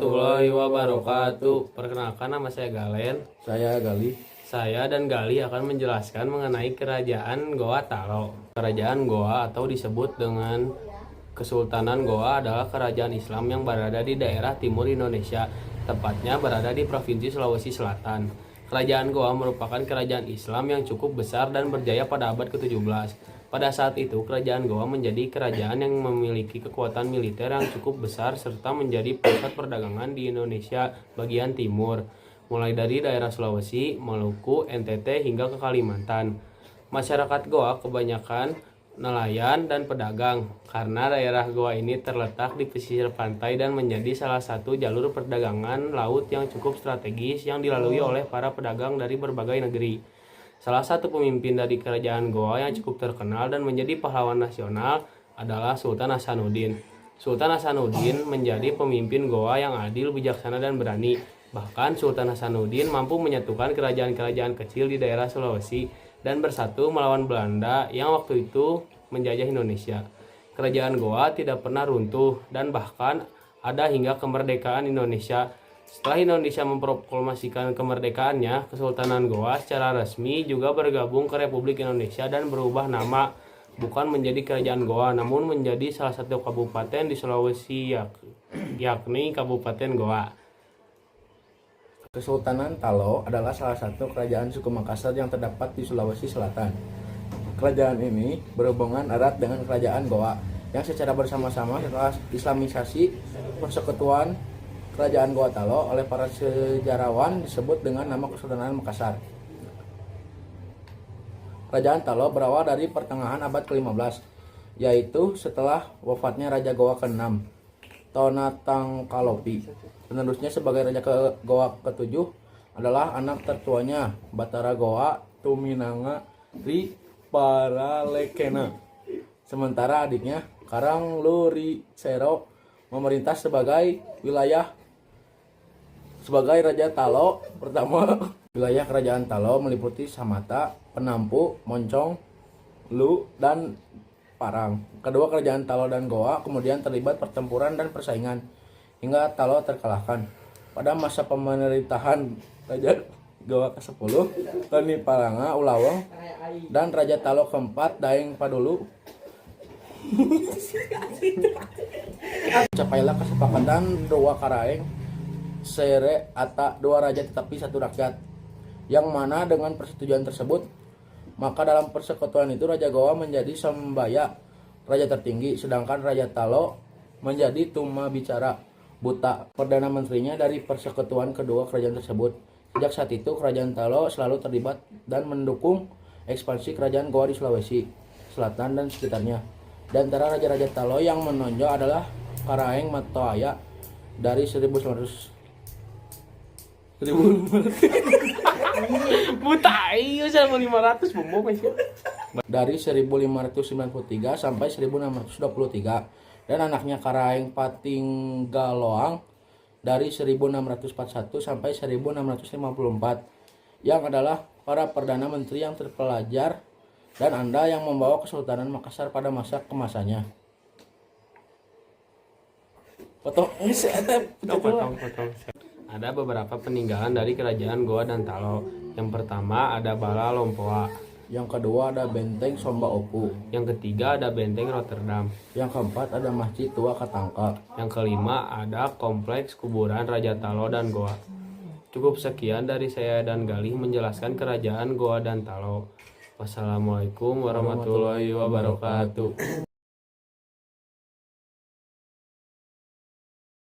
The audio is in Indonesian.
warahmatullahi wabarakatuh. Perkenalkan, nama saya Galen. Saya Gali. Saya dan Gali akan menjelaskan mengenai Kerajaan Goa Talo. Kerajaan Goa atau disebut dengan Kesultanan Goa adalah kerajaan Islam yang berada di daerah timur Indonesia, tepatnya berada di Provinsi Sulawesi Selatan. Kerajaan Goa merupakan kerajaan Islam yang cukup besar dan berjaya pada abad ke-17. Pada saat itu, kerajaan Goa menjadi kerajaan yang memiliki kekuatan militer yang cukup besar serta menjadi pusat perdagangan di Indonesia bagian timur, mulai dari daerah Sulawesi, Maluku, NTT hingga ke Kalimantan. Masyarakat Goa kebanyakan nelayan dan pedagang karena daerah Goa ini terletak di pesisir pantai dan menjadi salah satu jalur perdagangan laut yang cukup strategis yang dilalui oleh para pedagang dari berbagai negeri. Salah satu pemimpin dari kerajaan Goa yang cukup terkenal dan menjadi pahlawan nasional adalah Sultan Hasanuddin. Sultan Hasanuddin menjadi pemimpin Goa yang adil, bijaksana, dan berani. Bahkan Sultan Hasanuddin mampu menyatukan kerajaan-kerajaan kecil di daerah Sulawesi dan bersatu melawan Belanda yang waktu itu menjajah Indonesia. Kerajaan Goa tidak pernah runtuh dan bahkan ada hingga kemerdekaan Indonesia. Setelah Indonesia memproklamasikan kemerdekaannya, Kesultanan Goa secara resmi juga bergabung ke Republik Indonesia dan berubah nama, bukan menjadi Kerajaan Goa, namun menjadi salah satu kabupaten di Sulawesi, yakni Kabupaten Goa. Kesultanan Talo adalah salah satu kerajaan suku Makassar yang terdapat di Sulawesi Selatan. Kerajaan ini berhubungan erat dengan Kerajaan Goa yang secara bersama-sama setelah Islamisasi persekutuan Kerajaan Goa Talo oleh para sejarawan disebut dengan nama Kesultanan Makassar. Kerajaan Talo berawal dari pertengahan abad ke-15, yaitu setelah wafatnya Raja Goa ke-6, Tonatangkalopi. Penerusnya sebagai Raja Goa ke-7 adalah anak tertuanya, Batara Goa Tuminanga Ri Paralekena. Sementara adiknya, Karanglu Sero, memerintah sebagai Raja Talo pertama. Wilayah Kerajaan Talo meliputi Samata, Penampu, Moncong, Lu, dan Parang. Kedua kerajaan Talo dan Goa kemudian terlibat pertempuran dan persaingan hingga Talo terkalahkan. Pada masa pemerintahan Raja Goa ke-10, Toni Paranga Ulaweng, dan Raja Talo ke-4 Daeng Padulu, capailah kesepakatan dua Karaeng Sere Ata, dua raja tetapi satu rakyat, yang mana dengan persetujuan tersebut maka dalam persekutuan itu Raja Goa menjadi Sembaya, raja tertinggi, sedangkan Raja Talo menjadi Tuma Bicara Buta, perdana menterinya dari persekutuan kedua kerajaan tersebut. Sejak saat itu Kerajaan Talo selalu terlibat dan mendukung ekspansi Kerajaan Goa di Sulawesi Selatan dan sekitarnya. Di antara raja-raja Talo yang menonjol adalah Karaeng Matoaya dari 1500 dari 1593 sampai 1623, dan anaknya Karaeng Patinggaloang dari 1641 sampai 1654 yang adalah para perdana menteri yang terpelajar dan Anda yang membawa Kesultanan Makassar pada masa kemasannya. Ada beberapa peninggalan dari Kerajaan Goa dan Talo. Yang pertama ada Bala Lompoa. Yang kedua ada Benteng Somba Opu. Yang ketiga ada Benteng Rotterdam. Yang keempat ada Masjid Tua Katangka. Yang kelima ada Kompleks Kuburan Raja Talo dan Goa. Cukup sekian dari saya dan Galih menjelaskan Kerajaan Goa dan Talo. Wassalamualaikum warahmatullahi wabarakatuh.